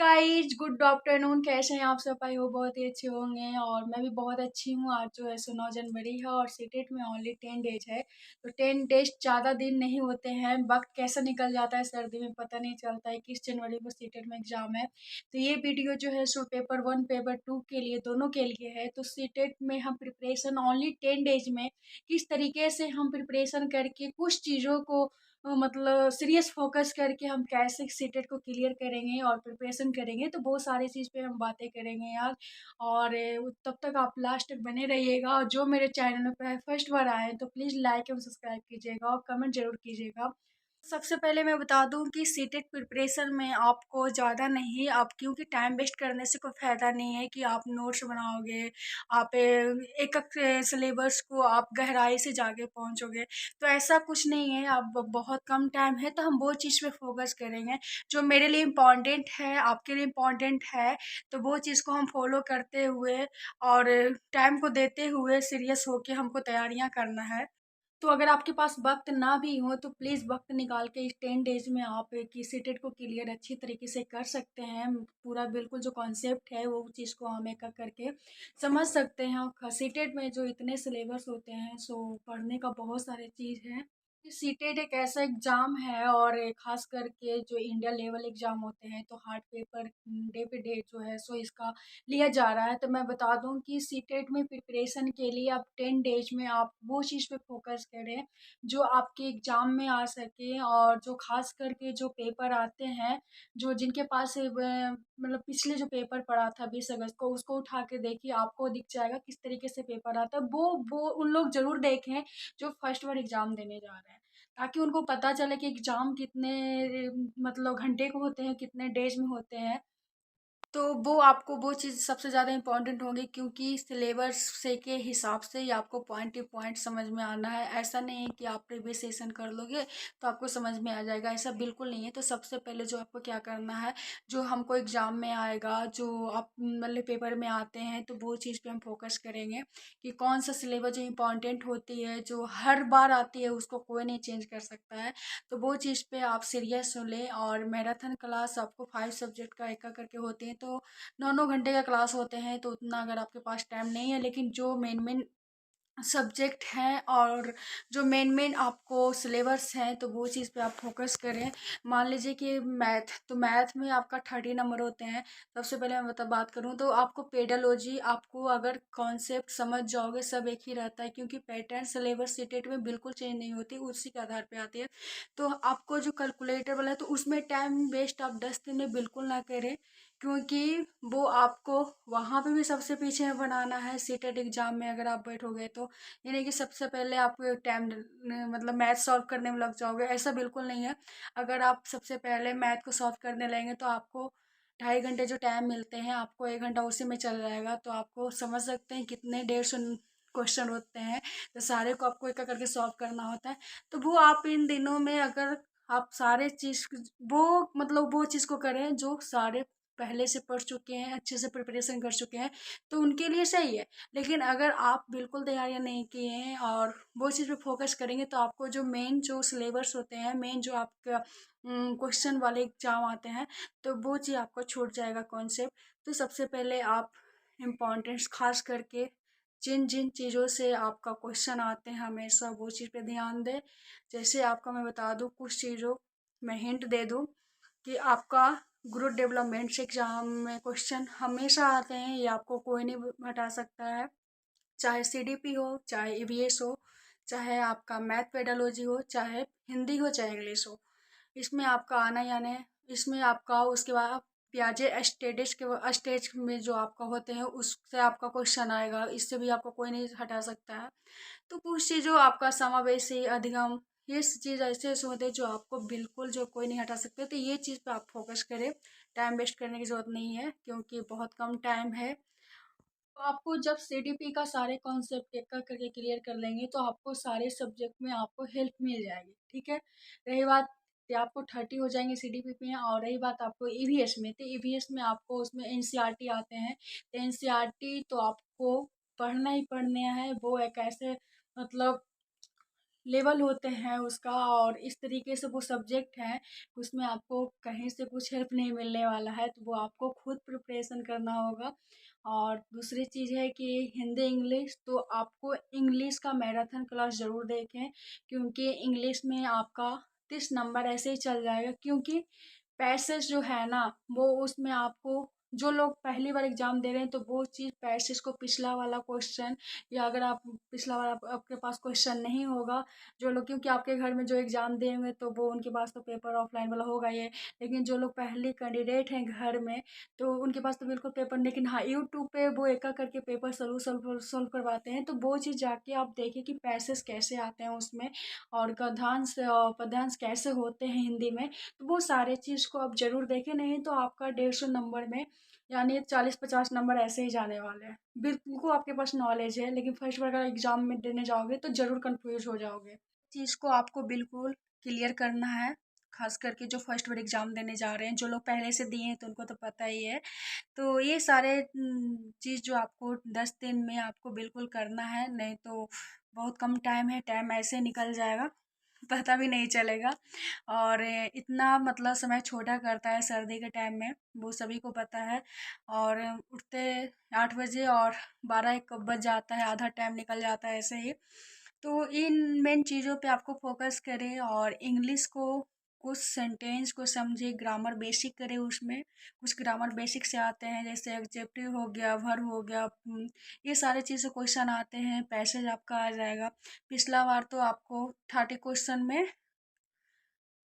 Guys, good afternoon. कैसे हैं आप सब? आई हो बहुत ही अच्छे होंगे और मैं भी बहुत अच्छी हूँ। आज जो है सो 9 जनवरी है और सीटेट में ओनली 10 डेज है। तो 10 डेज ज़्यादा दिन नहीं होते हैं। वक्त कैसा निकल जाता है सर्दी में पता नहीं चलता है। 21 जनवरी को सीटेट में एग्जाम है। तो ये वीडियो जो है सो पेपर 1 पेपर 2 के लिए दोनों के लिए है। तो सीटेट में हम प्रिपरेशन ओनली 10 डेज में किस तरीके से हम प्रिपरेशन करके कुछ चीज़ों को मतलब सीरियस फोकस करके हम कैसे सीटेट को क्लियर करेंगे और प्रिपरेशन करेंगे, तो बहुत सारी चीज़ पे हम बातें करेंगे यार। और तब तक आप लास्ट तक बने रहिएगा और जो मेरे चैनल पे फर्स्ट बार आए हैं तो प्लीज़ लाइक एवं सब्सक्राइब कीजिएगा और कमेंट जरूर कीजिएगा। सबसे पहले मैं बता दूं कि सीटेट प्रिपरेशन में आपको ज़्यादा नहीं, आप क्योंकि टाइम वेस्ट करने से कोई फ़ायदा नहीं है कि आप नोट्स बनाओगे, आप एक एक सिलेबस को आप गहराई से जाके पहुंचोगे। तो ऐसा कुछ नहीं है। आप बहुत कम टाइम है तो हम वो चीज़ पे फोकस करेंगे जो मेरे लिए इम्पोर्टेंट है, आपके लिए इम्पोर्टेंट है। तो वो चीज़ को हम फॉलो करते हुए और टाइम को देते हुए सीरियस होके हमको तैयारियां करना है। तो अगर आपके पास वक्त ना भी हो तो प्लीज़ वक्त निकाल के इस 10 डेज में आप की सीटेट को क्लियर अच्छी तरीके से कर सकते हैं। पूरा बिल्कुल जो कॉन्सेप्ट है वो चीज़ को हम एक एक करके समझ सकते हैं। और सीटेट में जो इतने सिलेबस होते हैं सो पढ़ने का बहुत सारे चीज़ है। सीटेट एक ऐसा एग्ज़ाम है और ख़ास करके जो इंडिया लेवल एग्ज़ाम होते हैं तो हार्ड पेपर डे पे डे जो है सो इसका लिया जा रहा है। तो मैं बता दूं कि सीटेट में प्रिपरेशन के लिए आप 10 डेज में आप वो चीज़ पे फोकस करें जो आपके एग्ज़ाम में आ सके। और जो खास करके जो पेपर आते हैं, जो जिनके पास मतलब पिछले जो पेपर पड़ा था 20 अगस्त को, उसको उठा के देखिए, आपको दिख जाएगा किस तरीके से पेपर आता है। वो उन लोग ज़रूर देखें जो फर्स्ट बार एग्ज़ाम देने जा रहे हैं, ताकि उनको पता चले कि एग्ज़ाम कितने मतलब घंटे को होते हैं, कितने डेज में होते हैं। तो वो आपको वो चीज़ सबसे ज़्यादा इम्पोर्टेंट होंगी, क्योंकि सिलेबस से के हिसाब से ही आपको पॉइंट टू पॉइंट समझ में आना है। ऐसा नहीं है कि आप प्रीवियस सेशन कर लोगे तो आपको समझ में आ जाएगा, ऐसा बिल्कुल नहीं है। तो सबसे पहले जो आपको क्या करना है, जो हमको एग्ज़ाम में आएगा, जो आप मतलब पेपर में आते हैं, तो वो चीज़ पे हम फोकस करेंगे कि कौन सा सिलेबस जो इम्पोर्टेंट होती है, जो हर बार आती है, उसको कोई नहीं चेंज कर सकता है। तो वो चीज़ पे आप सीरियस हो लें। और मैराथन क्लास आपको 5 सब्जेक्ट का एक करके होते हैं, तो 9-9 घंटे का क्लास होते हैं। तो उतना अगर आपके पास टाइम नहीं है, लेकिन जो मेन मेन सब्जेक्ट हैं और जो मेन मेन आपको सिलेबस हैं तो वो चीज़ पे आप फोकस करें। मान लीजिए कि मैथ, तो मैथ में आपका 30 नंबर होते हैं। सबसे पहले मैं बात करूँ तो आपको पेडालॉजी, आपको अगर कॉन्सेप्ट समझ जाओगे, सब एक ही रहता है, क्योंकि पैटर्न सिलेबस सीटेट में बिल्कुल चेंज नहीं होती, उसी के आधार पे आती है। तो आपको जो कैलकुलेटर वाला है तो उसमें टाइम वेस्ट आप 10 दिन में बिल्कुल ना करें, क्योंकि वो आपको वहाँ पे भी सबसे पीछे बनाना है। सीटेट एग्जाम में अगर आप बैठोगे तो यानी कि सबसे पहले आप टाइम मतलब मैथ सॉल्व करने में लग जाओगे, ऐसा बिल्कुल नहीं है। अगर आप सबसे पहले मैथ को सॉल्व करने लगेंगे तो आपको 2.5 घंटे जो टाइम मिलते हैं, आपको 1 घंटा उसी में चल जाएगा। तो आपको समझ सकते हैं कितने 150 क्वेश्चन होते हैं, तो सारे को आपको एक एक करके सॉल्व करना होता है। तो वो आप इन दिनों में अगर आप सारे चीज़ वो मतलब वो चीज़ को करें जो सारे पहले से पढ़ चुके हैं, अच्छे से प्रिपरेशन कर चुके हैं, तो उनके लिए सही है। लेकिन अगर आप बिल्कुल तैयारियां नहीं किए हैं और वो चीज़ पे फोकस करेंगे तो आपको जो मेन जो सिलेबस होते हैं, मेन जो आपका क्वेश्चन वाले एग्जाम आते हैं, तो वो चीज़ आपको छूट जाएगा कॉन्सेप्ट। तो सबसे पहले आप इम्पोर्टेंस खास करके जिन जिन चीज़ों से आपका क्वेश्चन आते हैं हमेशा वो चीज़ पे ध्यान दें। जैसे आपका मैं बता दूं कुछ चीज़ों, मैं हिंट दे दूं कि आपका ग्रुप डेवलपमेंट से एग्जाम में क्वेश्चन हमेशा आते हैं, ये आपको कोई नहीं हटा सकता है। चाहे सीडीपी हो, चाहे ईवीएस हो, चाहे आपका मैथ पेडालॉजी हो, चाहे हिंदी हो, चाहे इंग्लिश हो, इसमें आपका आना ही आना है। इसमें आपका उसके बाद प्याजे स्टेज में जो आपका होते हैं उससे आपका क्वेश्चन आएगा, इससे भी आपको कोई नहीं हटा सकता है। तो कुछ चीज़ों आपका समावेशी अधिगम, ये चीज़ ऐसे ऐसे होते हैं जो आपको बिल्कुल जो कोई नहीं हटा सकते। तो ये चीज़ पे आप फोकस करें, टाइम वेस्ट करने की ज़रूरत नहीं है क्योंकि बहुत कम टाइम है। तो आपको जब सीडीपी का सारे कॉन्सेप्ट एक एक करके क्लियर कर लेंगे तो आपको सारे सब्जेक्ट में आपको हेल्प मिल जाएगी, ठीक है। रही बात कि आपको 30 हो जाएंगे सीडीपी में, और रही बात आपको ईवीएस में, तो ईवीएस में आपको उसमें एनसीईआरटी आते हैं। तो एनसीईआरटी तो आपको पढ़ना ही पढ़ना है। वो एक ऐसे मतलब लेवल होते हैं उसका, और इस तरीके से वो सब्जेक्ट है, उसमें आपको कहीं से कुछ हेल्प नहीं मिलने वाला है, तो वो आपको खुद प्रिपरेशन करना होगा। और दूसरी चीज़ है कि हिंदी इंग्लिश, तो आपको इंग्लिश का मैराथन क्लास ज़रूर देखें, क्योंकि इंग्लिश में आपका 30 नंबर ऐसे ही चल जाएगा, क्योंकि पैसेज जो है ना, वो उसमें आपको, जो लोग पहली बार एग्जाम दे रहे हैं तो वो चीज़ पैसेज को पिछला वाला क्वेश्चन, या अगर आप पिछला वाला आपके पास क्वेश्चन नहीं होगा, जो लोग, क्योंकि आपके घर में जो एग्जाम देंगे तो वो उनके पास तो पेपर ऑफलाइन वाला होगा ये, लेकिन जो लोग पहले कैंडिडेट हैं घर में, तो उनके पास तो बिल्कुल पेपर, लेकिन हाँ यूट्यूब पे वो एक एक करके पेपर सोल्व करवाते हैं, तो वो चीज़ जाके आप देखिए कि पैसेज कैसे आते हैं उसमें, और गद्यांश और पद्यांश कैसे होते हैं हिंदी में। तो वो सारे चीज़ को आप ज़रूर देखें, नहीं तो आपका 150 नंबर में, यानी 40-50 नंबर ऐसे ही जाने वाले हैं। बिल्कुल आपके पास नॉलेज है, लेकिन फर्स्ट बार अगर एग्ज़ाम में देने जाओगे तो ज़रूर कंफ्यूज हो जाओगे। चीज़ को आपको बिल्कुल क्लियर करना है, खास करके जो फर्स्ट बार एग्ज़ाम देने जा रहे हैं, जो लोग पहले से दिए हैं तो उनको तो पता ही है। तो ये सारे चीज़ जो आपको 10 दिन में आपको बिल्कुल करना है, नहीं तो बहुत कम टाइम है, टाइम ऐसे निकल जाएगा, पता भी नहीं चलेगा। और इतना मतलब समय छोटा करता है सर्दी के टाइम में, वो सभी को पता है। और उठते 8 बजे और 12-1 कब बज जाता है, आधा टाइम निकल जाता है ऐसे ही। तो इन मेन चीज़ों पे आपको फोकस करें, और इंग्लिश को कुछ सेंटेंस को समझे, ग्रामर बेसिक करें उसमें। कुछ ग्रामर बेसिक से आते हैं, जैसे एग्जेक्टिव हो गया, वर्ब हो गया, ये सारे चीज़ से क्वेश्चन आते हैं, पैसेज आपका आ जाएगा। पिछला बार तो आपको 30 क्वेश्चन में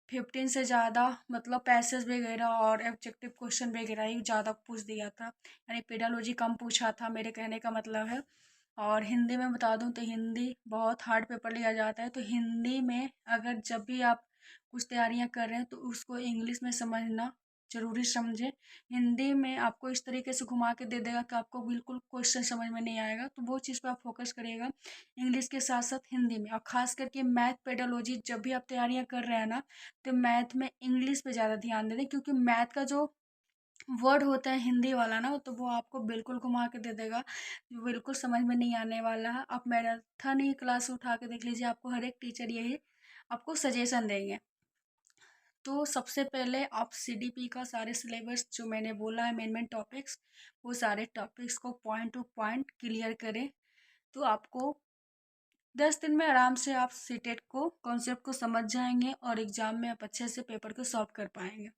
15 से ज़्यादा मतलब पैसेज वगैरह और ऑब्जेक्टिव क्वेश्चन वगैरह ही ज़्यादा पूछ दिया था, यानी पेडालॉजी कम पूछा था, मेरे कहने का मतलब है। और हिंदी में बता दूं तो हिंदी बहुत हार्ड पेपर लिया जाता है, तो हिंदी में अगर जब भी आप कुछ तैयारियां कर रहे हैं तो उसको इंग्लिश में समझना ज़रूरी समझें। हिंदी में आपको इस तरीके से घुमा के दे देगा कि आपको बिल्कुल क्वेश्चन समझ में नहीं आएगा, तो वो चीज़ पे आप फोकस करिएगा इंग्लिश के साथ साथ हिंदी में। और ख़ास करके मैथ पेडालॉजी जब भी आप तैयारियां कर रहे हैं ना, तो मैथ में इंग्लिश पे ज़्यादा ध्यान दे दें, क्योंकि मैथ का जो वर्ड होता है हिंदी वाला ना, तो वो आपको बिल्कुल घुमा के दे देगा, बिल्कुल समझ में नहीं आने वाला है। आप मैराथन ही क्लास उठा के देख लीजिए, आपको हर एक टीचर यही आपको सजेशन देंगे। तो सबसे पहले आप सीडीपी का सारे सिलेबस जो मैंने बोला है, मेन मेन टॉपिक्स, वो सारे टॉपिक्स को पॉइंट टू पॉइंट क्लियर करें, तो आपको 10 दिन में आराम से आप सीटेट को कॉन्सेप्ट को समझ जाएंगे, और एग्ज़ाम में आप अच्छे से पेपर को सॉल्व कर पाएंगे।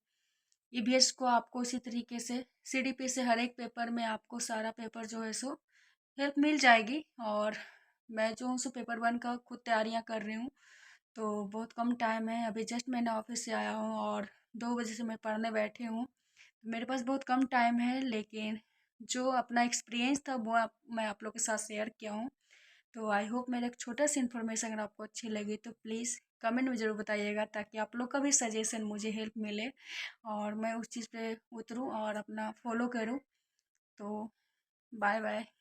ईवीएस को आपको इसी तरीके से सीडीपी से हर एक पेपर में आपको सारा पेपर जो है सो हेल्प मिल जाएगी। और मैं जो हूँ सो पेपर 1 का खुद तैयारियाँ कर रही हूँ, तो बहुत कम टाइम है, अभी जस्ट मैंने ऑफिस से आया हूँ और 2 बजे से मैं पढ़ने बैठी हूँ। मेरे पास बहुत कम टाइम है, लेकिन जो अपना एक्सपीरियंस था वो मैं आप लोग के साथ शेयर किया हूँ। तो आई होप मेरा एक छोटा सा इन्फॉर्मेशन अगर आपको अच्छी लगी तो प्लीज़ कमेंट में ज़रूर बताइएगा, ताकि आप लोग का भी सजेशन मुझे हेल्प मिले और मैं उस चीज़ पे उतरूँ और अपना फॉलो करूँ। तो बाय बाय।